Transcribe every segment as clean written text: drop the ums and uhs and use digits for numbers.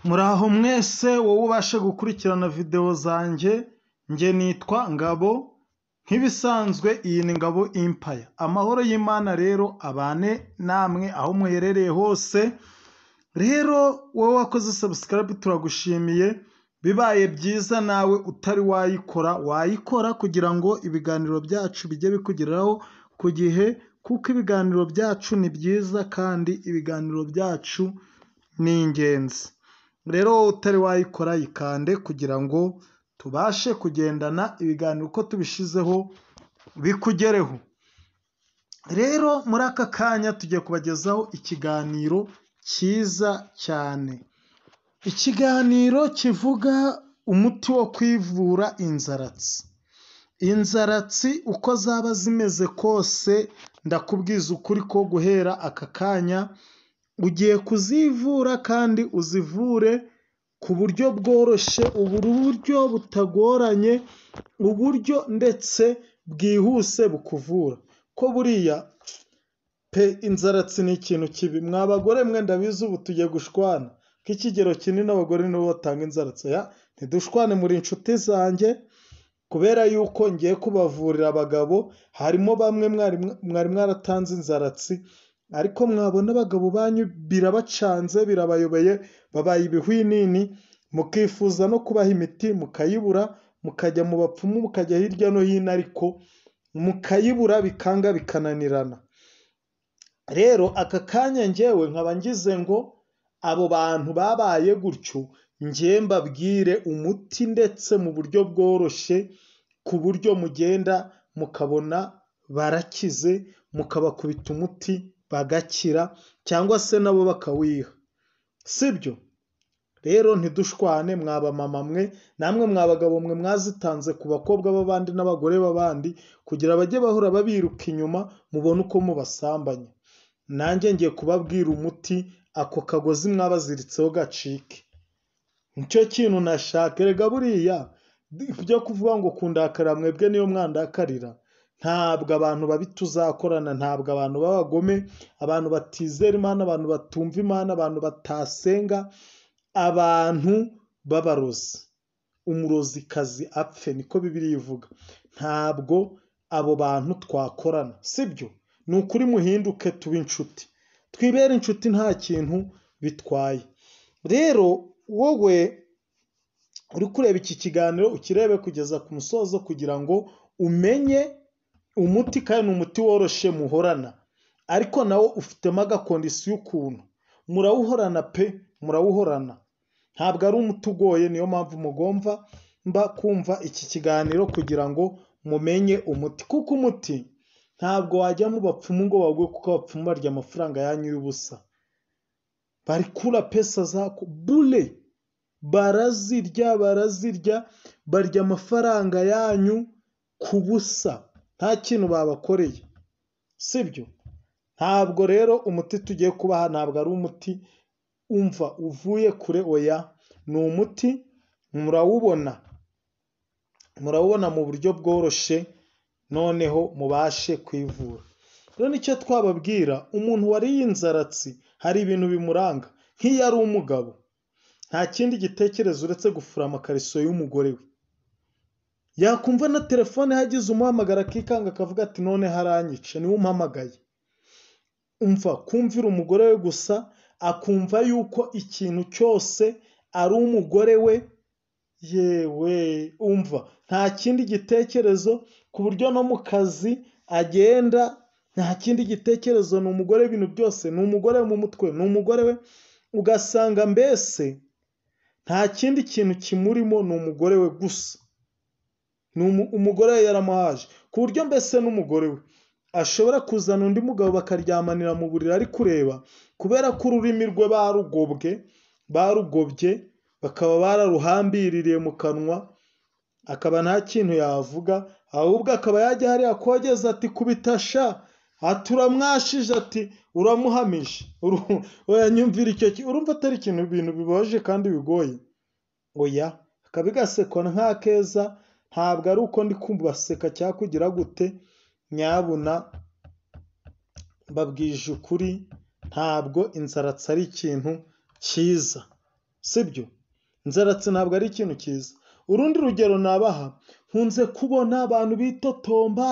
Muraho mwese wowe ubashe gukurikirana video zanjye, njye nitwa Ngabo, nk'ibisanzwe iyi ni Ngabo Empire. Amahoro y'Imana rero abane namwe aho muherereye hose. Rero wowe wakoze subscribe turagushimiye, bibaye byiza nawe utari wayikora kugira ngo ibiganiro byacu bijye bikugeraho ku gihe, kuko ibiganiro byacu ni byiza kandi ibiganiro byacu ni ingenzi. Rero utari wayikora yikande kugira ngo tubashe kugendana ibiganiro uko tubishizeho bikugereho. Rero muri aka kanya tugiye kubagezaho ikiganiro cyiza cyane. Ikiganiro kivuga umuti wo kwivura inzaratsi. Inzaratsi uko zaba zimeze kose, ndakubwiza ukuri ko guhera aka kanya ugiye kuzivura kandi uzivure ku buryo bworoshye, uburyo butagoranye, uburyo ndetse bwihuse bukuvura. Ko buriya pe inzaratsi ni ikintu kibi. Mwa bagore mwe ndabizi ubu tugiye gushwana, k'ikigero kinini abagore nibo batanga inzaratsi. Ntidushwane muri inshuti zanjye, kubera yuko ngiye kubavurira abagabo. Harimo bamwe mwari mwaratanze inzaratsi, ariko mwabona abagabo banyu birabacanze, birabayobeye, babaye ibihwinini, mukifuza no kubaha imiti mukayibura, mukajya mu bapfumu, mukajya hirya no hino, ariko mukayibura bikanga bikananirana. Rero aka kanya njyewe nkaba ngize ngo abo bantu babaye gutyo njye mbabwire umuti, ndetse mu buryo bworoshye, ku buryo mugenda mukabona barakize, mukabakubita umuti bagakira, cyangwa se nabo bakawiha, sibyo? Rero ntidushwane mwaba mama mwe, namwe mwabagabo mwe mwazitanze ku bakobwa b'abandi n'abagore b'abandi, kugira bajye bahora babiruka inyuma mubone uko mubasambanya. Nanjye ngiye kubabwira umuti, ako kagozi mwabaziritseho gacike. Nicyo kintu nashaka. Erega buriya byo kuvuga ngo kundakarira mwebwe niyo mwandakarira, ntabwo abantu babi tuzakorana, ntabwo abantu b'abagome, abantu batizera Imana, abantu batumva Imana, abantu batasenga, abantu b'abarozi, umurozikazi apfe, niko Bibiliya ivuga. Ntabwo abo bantu twakorana, sibyo? Ni ukuri muhinduke tube inshuti, twibere inshuti, nta kintu bitwaye. Rero wowe uri kureba iki kiganiro ukirebe kugeza ku musozo kugira ngo umenye umuti, kandi ni umuti woroshye muhorana, ariko nawo ufitemo agakondisiyo y'ukuntu murawuhorana pe, murawuhorana. Ntabwo ari umuti ugoye, niyo mpamvu mugomba kumva iki kiganiro kugira ngo mumenye umuti, kuko umuti ntabwo wajya mu bapfumu ngo bagwe, kuko abapfumu barya amafaranga yanyu y'ubusa, barikura pesa zako bure, barazirya, barya amafaranga yanyu ku busa, nta kintu babakoreye, sibyo? Ntabwo rero umuti tugiye kubaha ntabwo ari umuti umva uvuye kure, oya, ni umuti murawubona mu buryo bworoshye, noneho mubashe kwivura. Rero nicyo twababwira, umuntu wariye inzaratsi hari ibintu bimuranga. Nk'iyo ari umugabo, nta kindi gitekerezo uretse gufura amakariso y'umugore we. Yakumva na telefone hagize umuhamagara akikanga, akavuga ati none haranyica, niwe umpamagaye. Umva kumvira umugore we gusa, akumva yuko ikintu cyose ari umugore we, yewe umva nta kindi gitekerezo, ku buryo no mu kazi agenda nta kindi gitekerezo, ni umugore w'ibintu byose, ni umugore mu mutwe, ni umugore we, ugasanga mbese nta kindi kintu kimurimo, ni umugore we gusa. Umugore we yaramuhaje, ku buryo mbese n'umugore we ashobora kuzana undi mugabo bakaryamanira mu buriri, ari kureba, kubera ko ururimi rwe barugobye, bakaba bararuhambiririye mu kanwa, akaba nta kintu yavuga, ahubwo akaba yajya hariya kogeza ati kubita sha, ati uramwashije, ati uramuhamije. Oya nyumvira icyo urumva atari ikintu, ibintu bibabaje kandi bigoye, oya, akabigasekwa nka keza. Ntabwo ari uko ndi kubaseka cyangwa kugira gute, nyabuna babwije ukuri, ntabwo inzaratsi ari ikintu cyiza, sibyo? Inzaratsi ntabwo ari ikintu cyiza. Urundi rugero nabaha, nkunze kubona abantu bitotomba,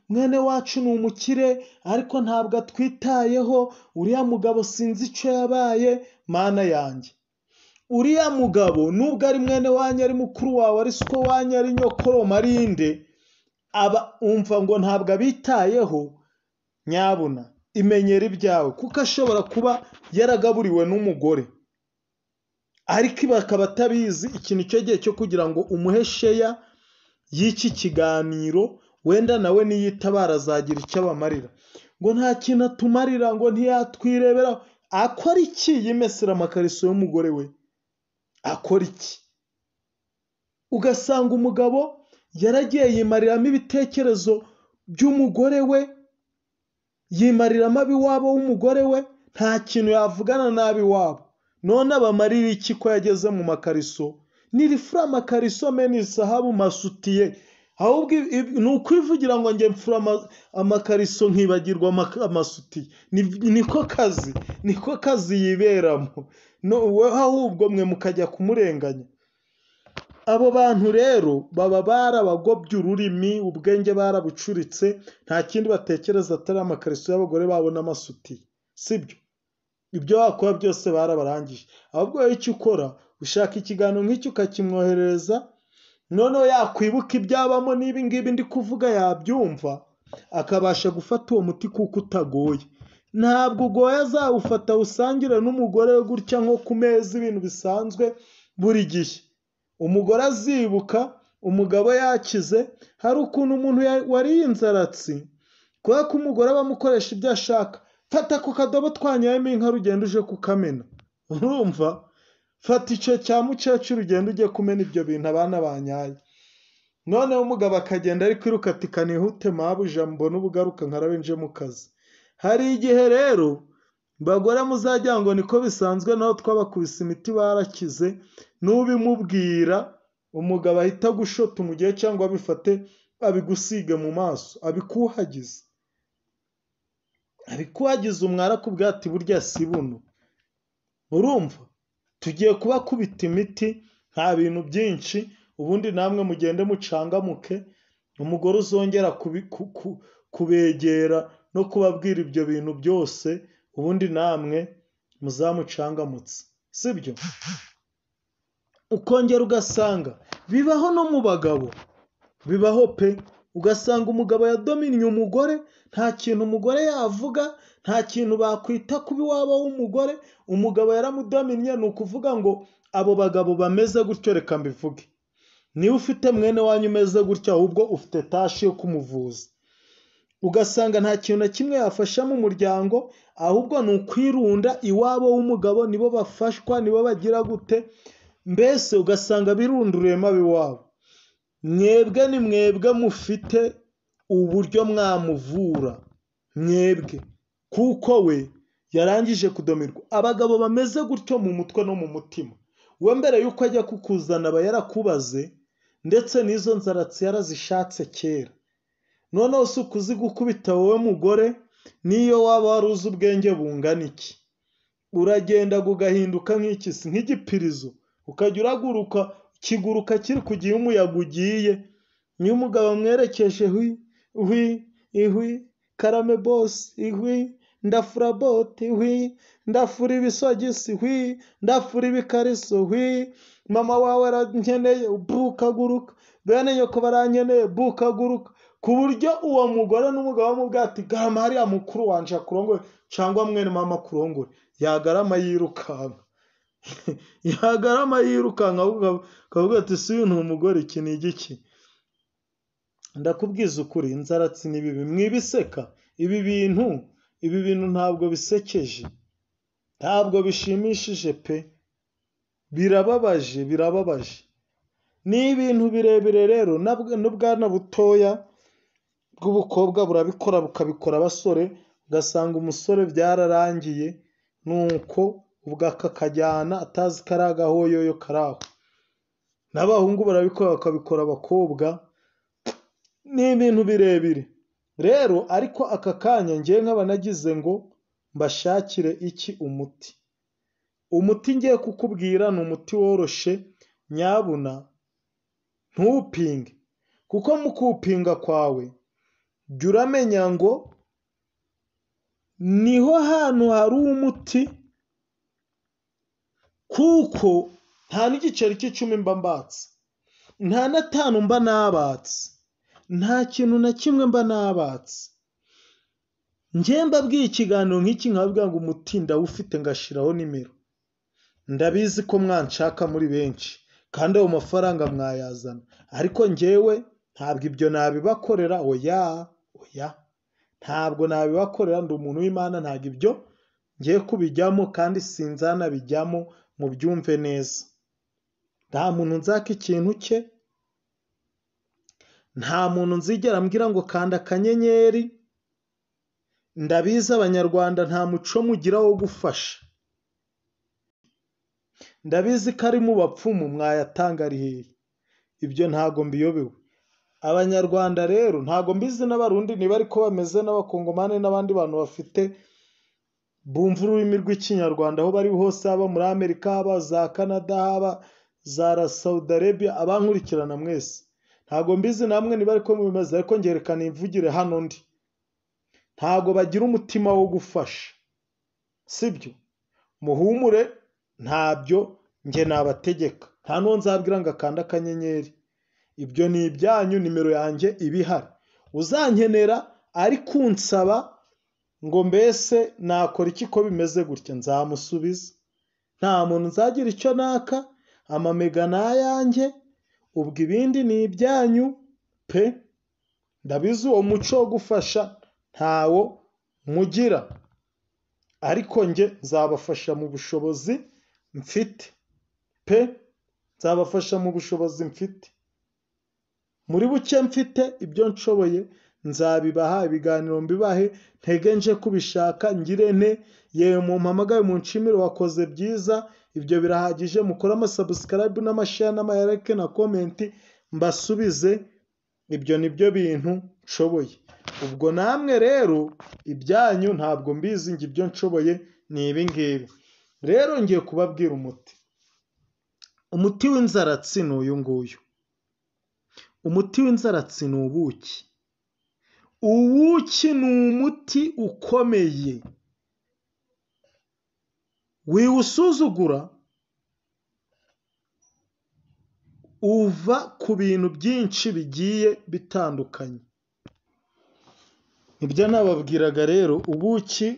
mwene wacu ni umukire ariko ntabwo atwitayeho, uriya mugabo sinzi icyo yabaye. Mana yanjye, uriya mugabo nubwo ari mwene wanyu, ari mukuru wawe, ari siko wanyu, ari nyokoroma, ari inde, umva ngo ntabwo abitayeho, nyabuna imenyera ibyawe, kuko ashobora kuba yaragaburiwe n'umugore ariko bakaba atabizi. Iki ni cyo gihe cyo kugira ngo umuhe sheya y'iki kiganiro, wenda nawe niyitabara azagira icyo abamarira. Ngo nta kintu atumarira, ngo ntiyatwirebera. Akora iki? Yimesera amakariso y'umugore we. Akora iki? Ugasanga umugabo yaragiye yimariramo ibitekerezo by'umugore we, yimariramo ab'iwabo w'umugore we, nta kintu yavugana n'ab'iwabo. None abamarira iki ko yageze mu makariso? Nirifura amakariso meni sahabu masutiye. Ahubwo ni ukwivugira ngo njye mfura amakariso nkibagirwa amasutiye. Niko kazi yiberamo. Ahubwo mwe mukajya kumurenganya. Abo bantu rero baba barabagobye ururimi, ubwenge barabucuritse, nta kindi batekereza atari amakariso y'abagore babo n'amasutiye, sibyo? Ibyo wakora byose barabarangije. Ahubwo wowe icyo ukora, ushaka ikiganiro nk'icyo ukakimwoherereza, noneho yakwibuka ibyabamo n'ibi ngibi ndi kuvuga yabyumva, akabasha gufata uwo muti kuko utagoye. Ntabwo ugoye, azawufata usangire n'umugore we gutya nko ku meza, ibintu bisanzwe buri gihe. Umugore azibuka umugabo yakize. Hari ukuntu umuntu wariye inzaratsi, kubera ko umugore aba amukoresha ibyo ashaka. Fata ku kadobo twanyayemo inka, rugenda uje kukamena. Urumva? Fata icyo cya mukecuru, ugenda ujye kumena ibyo bintu abana banyaye. Noneho umugabo akagenda ari kwiruka ati kanihute mabuja, mbona ubugaruka nkarabe nje mu kazi. Hari igihe rero bagore muzajya ngo niko bisanzwe, naho twabakubise imiti barakize, n'ubimubwira umugabo ahita gushota umugihe cyangwa abifate abigusige mu maso, abikuhagize umwara kubwa ati burya si buno. Urumva? Tugiye kubakubita imiti, nta bintu byinshi, ubundi namwe mugende mucangamuke, umugore uzongera kubegera no kubabwira ibyo bintu byose, ubundi namwe muzamucangamutse, sibyo? Ukongera ugasanga bibaho no mu bagabo, bibaho pe. Ugasanga umugabo yadominiye umugore, nta kintu umugore yavuga, nta kintu bakwita kuba iwabo w'umugore, umugabo yaramudominiye. Ni ukuvuga ngo abo bagabo bameze gutyo, reka mbivuge, niba ufite mwene wanyu umeze gutya, ahubwo ufite tashi yo kumuvuza. Ugasanga nta kintu na kimwe yafasha mu muryango, ahubwo ni ukwirunda iwabo w'umugabo, nibo bafashwa, nibo bagira gute, mbese ugasanga birunduriyemo ab'iwabo. Mwebwe ni mwebwe mufite uburyo mwamuvura, mwebwe, kuko we yarangije kudomirwa. Abagabo bameze gutyo mu mutwe no mu mutima, we mbere yuko ajya kukuzana aba yarakubaze, ndetse n'izo nzaratsi yarazishatse kera. Noneho si ukuzi gukubita wowe mugore, niyo waba wari uzi ubwenge bungana iki, uragenda ugahinduka nk'ikisi, nk'igipirizo, ukajya uraguruka, kiguruka kiri ku gihe umuyaga ugiye. Niyo umugabo amwerekeje ihwi karame bosi, ihwi ndafura bote, ihwi ndafura ibisogisi, ihwi ndafura ibikariso, ihwi mama wawe arankeneye, bukaguruka, bene nyoko barankeneye, bukaguruka. Ku buryo uwo mugore n'umugabo bamubwira ati garama hariya mukuru wanje akurongore, cyangwa mwene mama akurongore, yagarama yirukanka. Akavuga ati si uyu ni umugore, iki ni igiki? Ndakubwiza ukuri, inzaratsi ni bibi. Mwibiseka ibi bintu ntabwo bisekeje, ntabwo bishimishije pe, birababaje. Ni ibintu birebire rero, n'ubwana butoya bw'ubukobwa burabikora, bukabikora abasore, ugasanga umusore byararangiye, nuko ubwo akakajyana atazi ko ari agahoyoyo karaho. N'abahungu barabikora bakabikora abakobwa. Ni ibintu birebire rero, ariko aka kanya ngiye nkaba nagize ngo mbashakire iki umuti. umuti ngiye kukubwira ni umuti woroshe, nyabuna ntupinge, kuko mu kuwupinga kwawe jya uramenya ngo niho hantu hari umuti, kuko nta n'igiceri cy'icumi mba mbatse, nta na tanu mba nabatse, nta kintu na kimwe mba nabatse. Njye mbabwiye ikiganiro nk'iki nkababwira ngo umuti ndawufite ngashiraho nimero, ndabizi ko mwanshaka muri benshi kandi ayo mafaranga mwayazana, ariko njyewe ntabwo ibyo nabibakorera. Oya, ntabwo nabibakorera, ndi umuntu w'Imana, ntabwo ibyo ngiye kubijyamo kandi sinzanabijyamo, mubyumve neza. Nta muntu nzaka ikintu cye, nta muntu nzigera mbwira ngo kanda akanyenyeri. Ndabizi abanyarwanda nta muco mugira wo gufasha, ndabizi ko ari mu bapfumu mwayatanga ari hehe, ibyo ntago mbiyobewe. Abanyarwanda rero ntago mbizi n'abarundi niba ariko bameze, n'abakongomani n'abandi bantu bafite bumva ururimi rw'ikinyarwanda aho bari hose, haba muri Amerika, haba za Canada, haba za Saudi Arabia, abankurikirana mwese ntago mbizi namwe niba ariko mubimeze, ariko ngerekana imvugire hano ndi. Ntago bagira umutima wo gufasha, sibyo? Muhumure, ntabyo nge nabategeka, nta n'uwo nzabwira ngo akanda akanyenyeri. Ibyo ni ibyanyu, nimero yanjye ibihari. Uzankenera ari kunsaba ngo mbese nakora iki ko bimeze gutya, nzamusubiza. Nta muntu nzagira icyo naka, amamega ni ayanjye, ubwo ibindi ni ibyanyu pe. Ndabizi uwo muco wo gufasha ntawo mugira, ariko nge nzabafasha mu bushobozi mfite pe, nzabafasha mu bushobozi mfite. Muri buke mfite ibyo nshoboye nzabibaha, ibiganiro mbibahe, ntege nje kubishaka, ngire nte yewe mumpamagaye munshimire wakoze byiza, ibyo birahagije. Mukore amasubscribe n'amashare n'amayareke na comment, mbasubize. Ibyo nibyo bintu nshoboye. Ubwo namwe rero ibyanyu ntabwo mbizi, nge ibyo nshoboye ni ibi ngibi. Rero ngiye kubabwira umuti w'inzaratsi ni uyu nguyu. Umuti w'inzaratsi ni ubuki. Ubuki ni umuti ukomeye, wiwusuzugura, uva ku bintu byinshi bigiye bitandukanye. Ibyo nababwiraga rero,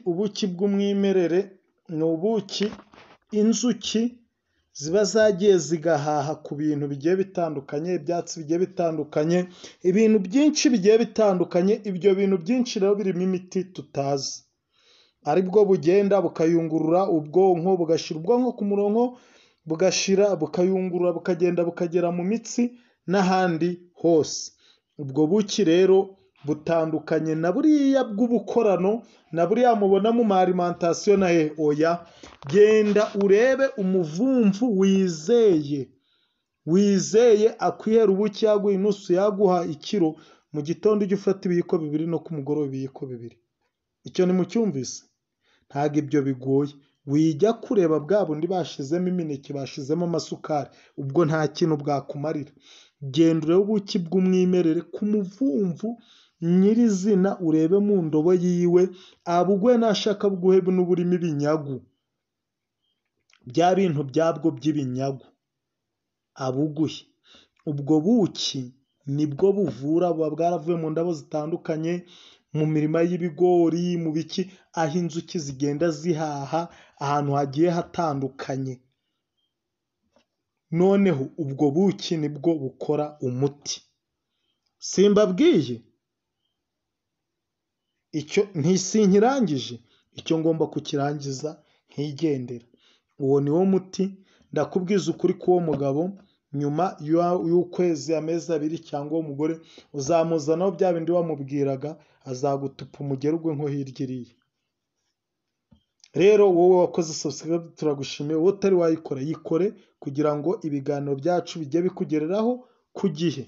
ubuki bw'umwimerere ni ubuki inzuki ziba zagiye zigahaha ku bintu bigiye bitandukanye, ibyatsi bigiye bitandukanye, ibintu byinshi bigiye bitandukanye. Ibyo bintu byinshi rero birimo imiti tutazi, aribwo bugenda bukayungurura ubwonko, bugashyira ubwonko ku murongo, bukayungurura, bukagenda bukagera mu mitsi n'ahandi hose. Ubwo buki rero butandukanye na buriya bw'ubukorano, na buriya mubona mu alimentation na oya. Genda urebe umuvumvu wizeye akwihera ubuki, yaguha inusu, yaguha ikiro, mu gitondo ujye ufata ibiyiko 2 no ku mugoroba ibiyiko 2. Icyo ni mucyumvise? Ntabwo ibyo bigoye. Wijya kureba bwa bundi bashizemo imineke, bashizemo amasukari, ubwo nta kintu bwakumarira. Genda urebe ubuki bw'umwimerere ku muvumvu nyirizina, urebe mu ndobo yiwe, abugwe nashaka bguhe n'uburimo ibinyagu, bya bintu byabwo by'ibinyagu abuguhe. Ubwo buki nibwo buvura, buba bwaravuye mu ndabo zitandukanye, mu mirima y'ibigori, mu biki, aho inzuki zigenda zihaha ahantu hagiye hatandukanye. Noneho ubwo buki nibwo bukora umuti. Simbabwiye icyo ntisinkirangije, icyo ngomba kukirangiza nkigendera. Uwo ni wo muti. Ndakubwiza ukuri k'uwo mugabo, nyuma y'ukwezi, amezi 2 cyangwa uwo mugore uzamuzanaho bya bindi wamubwiraga, azagutupa umugerwe nko hirya iriya. Rero wowe wakoze subscribe turagushimiye, wowe utari wayikora yikore, kugira ngo ibiganiro byacu bijye bikugereraho ku gihe.